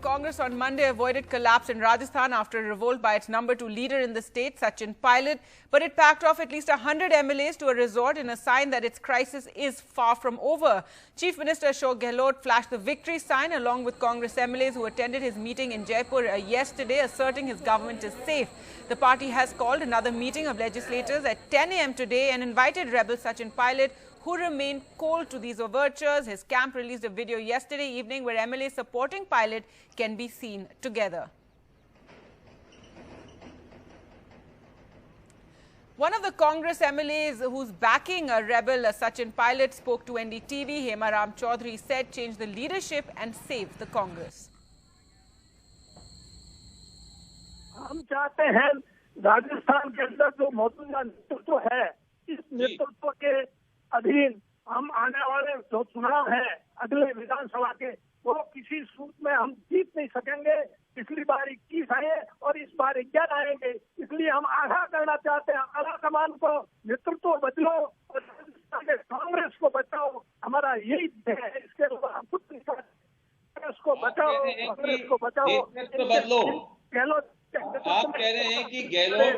Congress on Monday avoided collapse in Rajasthan after a revolt by its number 2 leader in the state, Sachin Pilot, but it packed off at least 100 MLAs to a resort in a sign that its crisis is far from over. Chief Minister Ashok Gehlot flashed the victory sign along with Congress MLAs who attended his meeting in Jaipur yesterday, asserting his government is safe. The party has called another meeting of legislators at 10 a.m. today and invited rebel Sachin Pilot, who remained cold to these overtures. His camp released a video yesterday evening where MLAs supporting Pilot can be seen together. One of the Congress MLAs who's backing a rebel Sachin Pilot spoke to NDTV. Hema Ram Chaudhary said change the leadership and save the Congress. हम चाहते हैं राजस्थान के अंदर जो मौजूदा नेतृत्व है, इस नेतृत्व के अधीन हम आने वाले जो चुनाव है अगले विधानसभा के, वो किसी सूट में हम जीत नहीं सकेंगे। पिछली बार 21 आए और इस बार 11 आएंगे, इसलिए हम आगाह करना चाहते हैं आला कमान को, नेतृत्व बदलो और कांग्रेस को बचाओ। हमारा यही है, इसके अलावा हम कुछ नहीं चाहते। कांग्रेस को बचाओ, कांग्रेस को बचाओ, बदलो। गहलोत आप कह रहे हैं कि गहलोत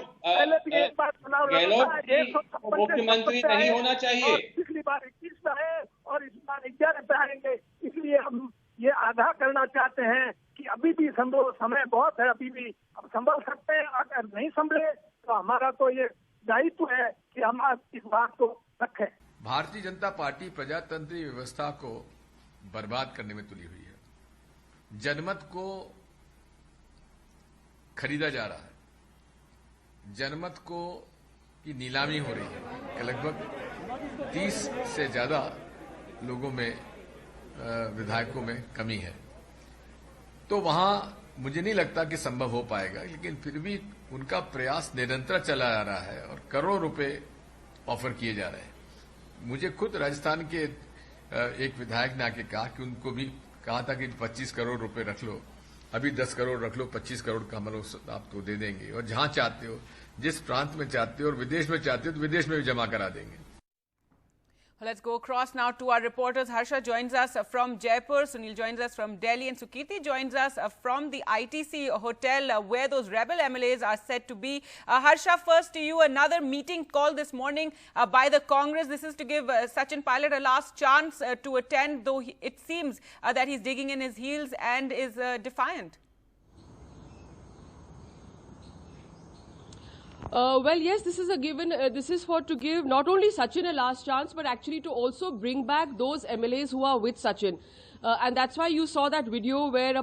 मुख्यमंत्री नहीं होना चाहिए। पिछली बार 21 में है और इस बार 11 पे आएंगे, इसलिए हम ये आगाह करना चाहते हैं कि अभी भी समय बहुत है, अभी भी हम संभल सकते हैं। अगर नहीं संभले तो हमारा तो ये दायित्व है कि हम इस बात को रखें। भारतीय जनता पार्टी प्रजातंत्री व्यवस्था को बर्बाद करने में तुली हुई है। जनमत को खरीदा जा रहा है, जनमत को की नीलामी हो रही है। लगभग 30 से ज्यादा लोगों में, विधायकों में कमी है, तो वहां मुझे नहीं लगता कि संभव हो पाएगा, लेकिन फिर भी उनका प्रयास निरंतर चला जा रहा है और करोड़ों रुपए ऑफर किए जा रहे हैं। मुझे खुद राजस्थान के एक विधायक ने आके कहा कि उनको भी कहा था कि 25 करोड़ रुपए रख लो, अभी 10 करोड़ रख लो, 25 करोड़ का हम लोग आपको दे देंगे और जहां चाहते हो, जिस प्रांत में चाहते हो और विदेश में चाहते हो तो विदेश में भी जमा करा देंगे। Let's go across now to our reporters. Harsha joins us from Jaipur, Sunil joins us from Delhi, and Sukirti joins us from the ITC hotel where those rebel MLAs are said to be. Harsha, first to you, another meeting called this morning by the Congress. This is to give Sachin Pilot a last chance to attend, though it seems that he's digging in his heels and is defiant. Well, yes, this is a given. This is to give not only Sachin a last chance, but actually to also bring back those MLAs who are with Sachin. And that's why you saw that video where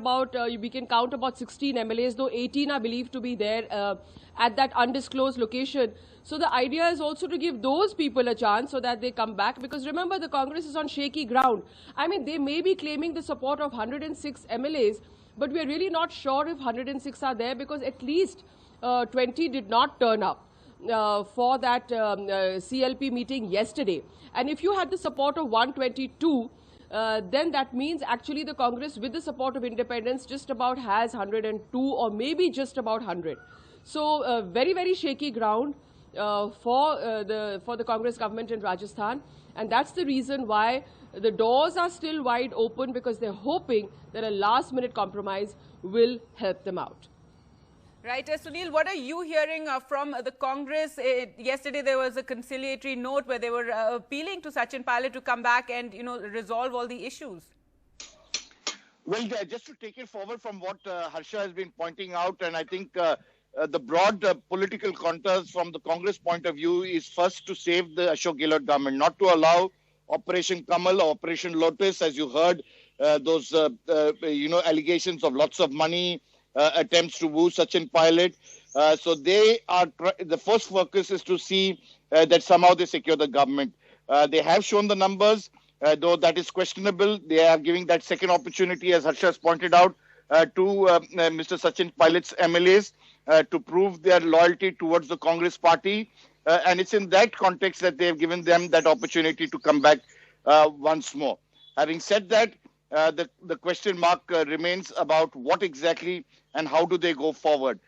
we can count about 16 MLAs, though 18 are believed to be there at that undisclosed location. So the idea is also to give those people a chance so that they come back. Because remember, the Congress is on shaky ground. I mean, they may be claiming the support of 106 MLAs, but we are really not sure if 106 are there, because at least 20 did not turn up for that CLP meeting yesterday. And if you had the support of 122, then that means actually the Congress, with the support of independents, just about has 102 or maybe just about 100. So very, very shaky ground for the Congress government in Rajasthan. And that's the reason why the doors are still wide open, because they're hoping that a last-minute compromise will help them out. Right. Sunil, what are you hearing from the Congress? Yesterday there was a conciliatory note where they were appealing to Sachin Pilot to come back and, resolve all the issues. Well, just to take it forward from what Harsha has been pointing out, and I think the broad political contours from the Congress point of view is first to save the Ashok Gehlot government, not to allow Operation Kamal or Operation Lotus, as you heard, those, allegations of lots of money, attempts to woo Sachin Pilot. So they are, the first focus is to see that somehow they secure the government. They have shown the numbers, though that is questionable. They are giving that second opportunity, as Harsha has pointed out, to Mr. Sachin Pilot's MLAs to prove their loyalty towards the Congress party. And it's in that context that they have given them that opportunity to come back once more. Having said that, the question mark remains about what exactly and how do they go forward.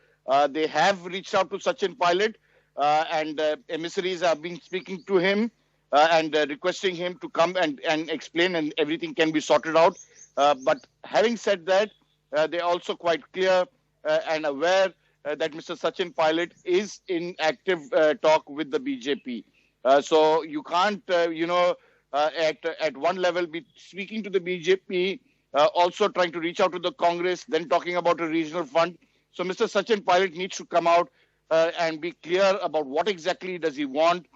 They have reached out to Sachin Pilot and emissaries have been speaking to him and requesting him to come and explain, and everything can be sorted out. But having said that, they're also quite clear and aware that Mr. Sachin Pilot is in active talk with the BJP. So you can't, at one level be speaking to the BJP, also trying to reach out to the Congress, then talking about a regional fund. So Mr. Sachin Pilot needs to come out and be clear about what exactly does he want.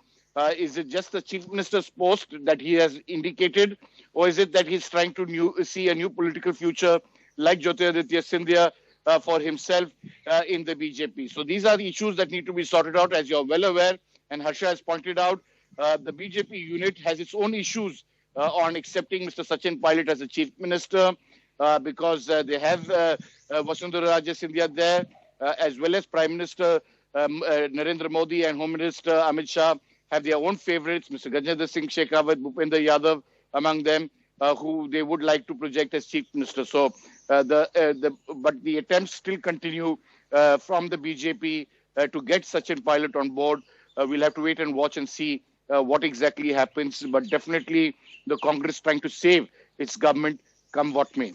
Is it just the Chief Minister's post that he has indicated, or is it that he's trying to see a new political future like Jyotiraditya Scindia for himself in the BJP? So these are the issues that need to be sorted out, as you're well aware, and Harsha has pointed out. The BJP unit has its own issues on accepting Mr. Sachin Pilot as a Chief Minister because they have Vasundhara Raje Scindia there, as well as Prime Minister Narendra Modi and Home Minister Amit Shah have their own favorites, Mr. Gajendra Singh Shekhawat, Bhupendra Yadav among them, who they would like to project as Chief Minister. So, but the attempts still continue from the BJP to get Sachin Pilot on board. We'll have to wait and watch and see what exactly happens. But definitely the Congress trying to save its government come what may.